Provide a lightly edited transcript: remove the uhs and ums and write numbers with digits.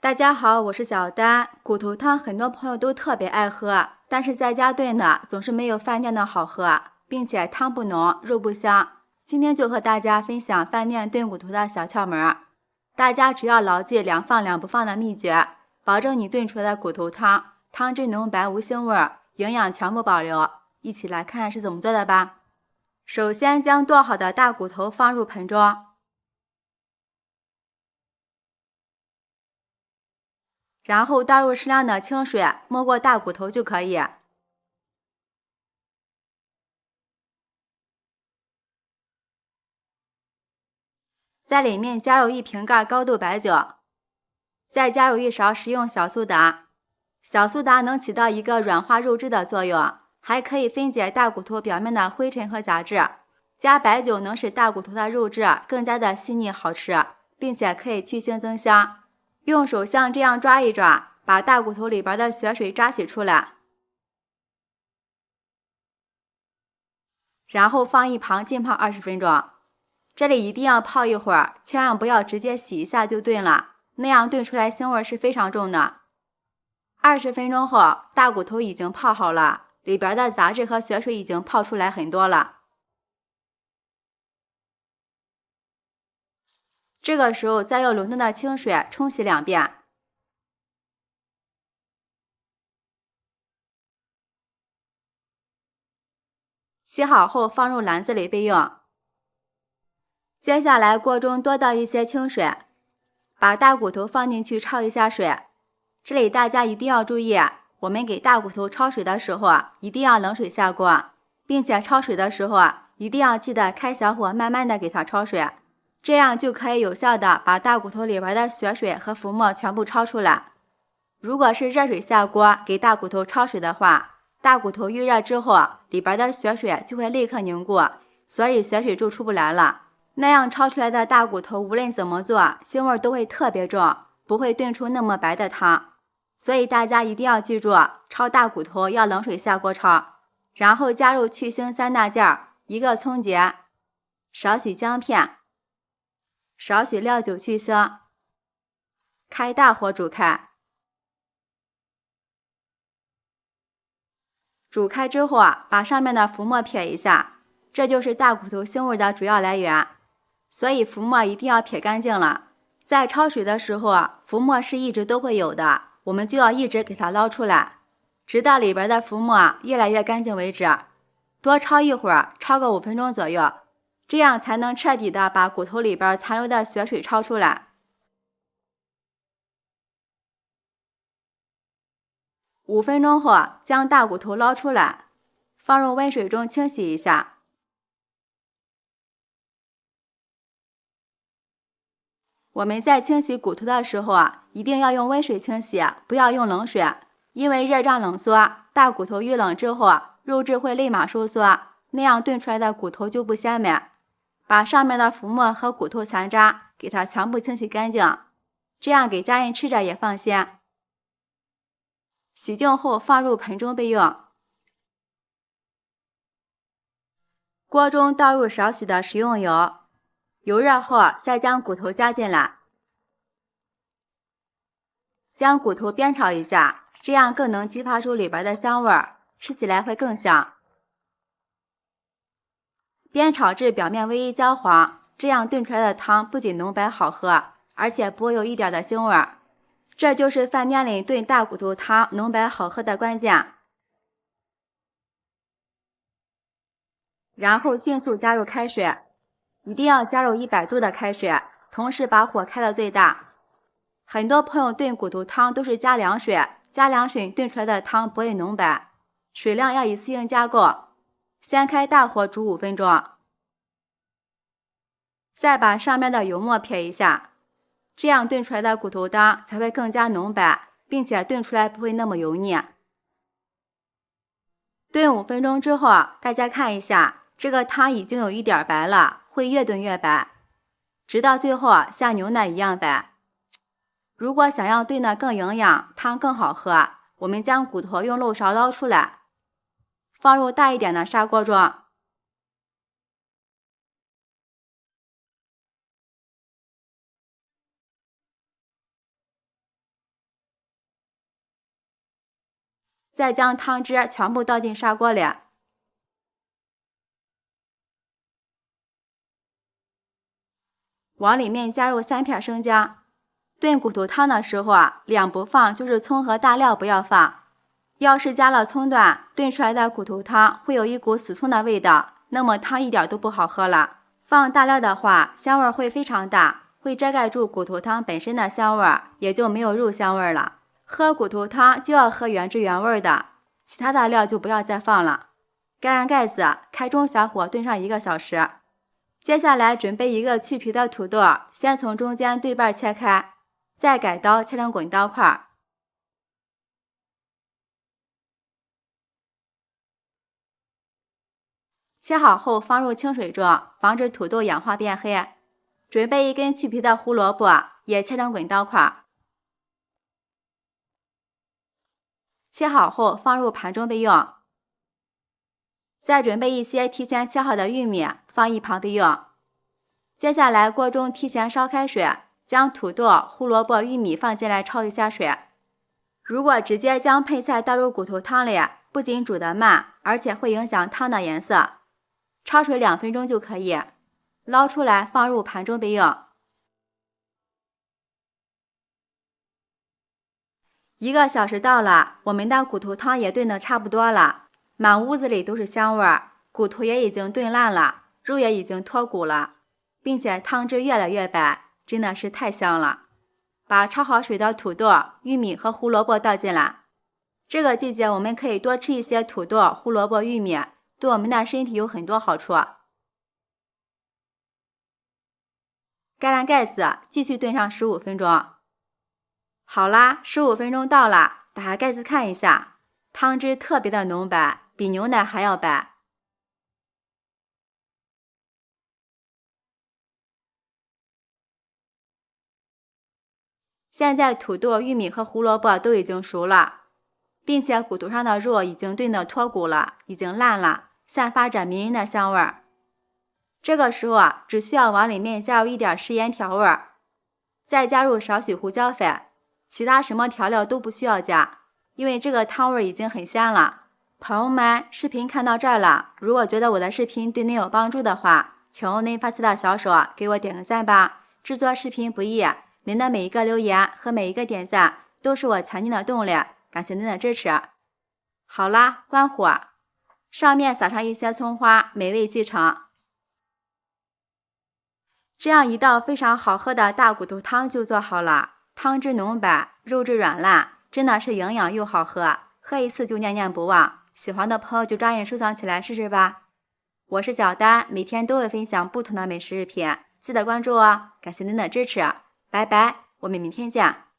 大家好，我是小丹。骨头汤很多朋友都特别爱喝，但是在家炖的总是没有饭店的好喝，并且汤不浓，肉不香。今天就和大家分享饭店炖骨头的小窍门，大家只要牢记两放两不放的秘诀，保证你炖出来的骨头汤汤汁浓白无腥味，营养全部保留。一起来看是怎么做的吧。首先将剁好的大骨头放入盆中，然后倒入适量的清水，没过大骨头就可以。在里面加入1瓶盖高度白酒，再加入1勺食用小苏打。小苏打能起到一个软化肉质的作用，还可以分解大骨头表面的灰尘和杂质。加白酒能使大骨头的肉质更加的细腻好吃，并且可以去腥增香。用手像这样抓一抓，把大骨头里边的血水抓洗出来，然后放一旁浸泡20分钟。这里一定要泡一会儿，千万不要直接洗一下就炖了，那样炖出来腥味是非常重的。20分钟后，大骨头已经泡好了，里边的杂质和血水已经泡出来很多了。这个时候再用冷淡的清水冲洗2遍。洗好后放入篮子里备用。接下来锅中多倒一些清水，把大骨头放进去焯一下水。这里大家一定要注意，我们给大骨头焯水的时候一定要冷水下锅，并且焯水的时候一定要记得开小火慢慢的给它焯水，这样就可以有效的把大骨头里边的血水和浮沫全部焯出来。如果是热水下锅给大骨头焯水的话，大骨头预热之后里边的血水就会立刻凝固，所以血水就出不来了。那样焯出来的大骨头无论怎么做，腥味都会特别重，不会炖出那么白的汤。所以大家一定要记住，焯大骨头要冷水下锅焯，然后加入去腥3大件，1个葱节，少许姜片，少许料酒去腥，开大火煮开。煮开之后把上面的浮沫撇一下，这就是大骨头腥味的主要来源，所以浮沫一定要撇干净了。在焯水的时候浮沫是一直都会有的，我们就要一直给它捞出来，直到里边的浮沫越来越干净为止。多焯一会儿，焯个5分钟左右，这样才能彻底的把骨头里边残留的血水焯出来。5分钟后，将大骨头捞出来，放入温水中清洗一下。我们在清洗骨头的时候一定要用温水清洗，不要用冷水，因为热胀冷缩，大骨头遇冷之后，肉质会立马收缩，那样炖出来的骨头就不鲜美。把上面的浮沫和骨头残渣给它全部清洗干净，这样给家人吃着也放心。洗净后放入盆中备用。锅中倒入少许的食用油，油热后再将骨头加进来，将骨头煸炒一下，这样更能激发出里边的香味，吃起来会更香。煸炒至表面微一焦黄，这样炖出来的汤不仅浓白好喝，而且不会有一点的腥味。这就是饭店里炖大骨头汤浓白好喝的关键。然后迅速加入开水，一定要加入100度的开水，同时把火开到最大。很多朋友炖骨头汤都是加凉水，加凉水炖出来的汤不会浓白，水量要一次性加够。先开大火煮5分钟，再把上面的油沫撇一下，这样炖出来的骨头汤才会更加浓白，并且炖出来不会那么油腻。炖5分钟之后，大家看一下，这个汤已经有一点白了，会越炖越白，直到最后像牛奶一样白。如果想要炖的更营养，汤更好喝，我们将骨头用漏勺捞出来，放入大一点的砂锅中。再将汤汁全部倒进砂锅里。往里面加入3片生姜。炖骨头汤的时候量不放就是葱和大料不要放。要是加了葱段，炖出来的骨头汤会有一股死葱的味道，那么汤一点都不好喝了。放大料的话，香味会非常大，会遮盖住骨头汤本身的香味，也就没有肉香味了。喝骨头汤就要喝原汁原味的，其他的料就不要再放了。盖上盖子，开中小火炖上1个小时。接下来准备一个去皮的土豆，先从中间对半切开，再改刀切成滚刀块。切好后放入清水中，防止土豆氧化变黑。准备1根去皮的胡萝卜，也切成滚刀块。切好后放入盘中备用。再准备一些提前切好的玉米，放一旁备用。接下来锅中提前烧开水，将土豆、胡萝卜、玉米放进来焯一下水。如果直接将配菜倒入骨头汤里，不仅煮得慢，而且会影响汤的颜色。焯水2分钟就可以，捞出来放入盘中备用。1个小时到了，我们的骨头汤也炖得差不多了，满屋子里都是香味儿，骨头也已经炖烂了，肉也已经脱骨了，并且汤汁越来越白，真的是太香了。把焯好水的土豆、玉米和胡萝卜倒进来。这个季节我们可以多吃一些土豆、胡萝卜、玉米，对我们的身体有很多好处。盖上盖子，继续炖上15分钟。好啦，15分钟到了，打开盖子看一下，汤汁特别的浓白，比牛奶还要白。现在土豆、玉米和胡萝卜都已经熟了，并且骨头上的肉已经炖得脱骨了，已经烂了，散发着迷人的香味儿。这个时候只需要往里面加入一点食盐调味，再加入少许胡椒粉，其他什么调料都不需要加，因为这个汤味已经很鲜了。朋友们，视频看到这儿了，如果觉得我的视频对您有帮助的话，请用您发财的小手给我点个赞吧。制作视频不易，您的每一个留言和每一个点赞都是我前进的动力，感谢您的支持。好啦，关火，上面撒上一些葱花，美味继承。这样一道非常好喝的大骨头汤就做好了，汤汁浓白，肉质软烂，真的是营养又好喝，喝一次就念念不忘。喜欢的朋友就抓紧收藏起来试试吧。我是小丹，每天都会分享不同的美食视频，记得关注哦，感谢您的支持，拜拜，我们明天见。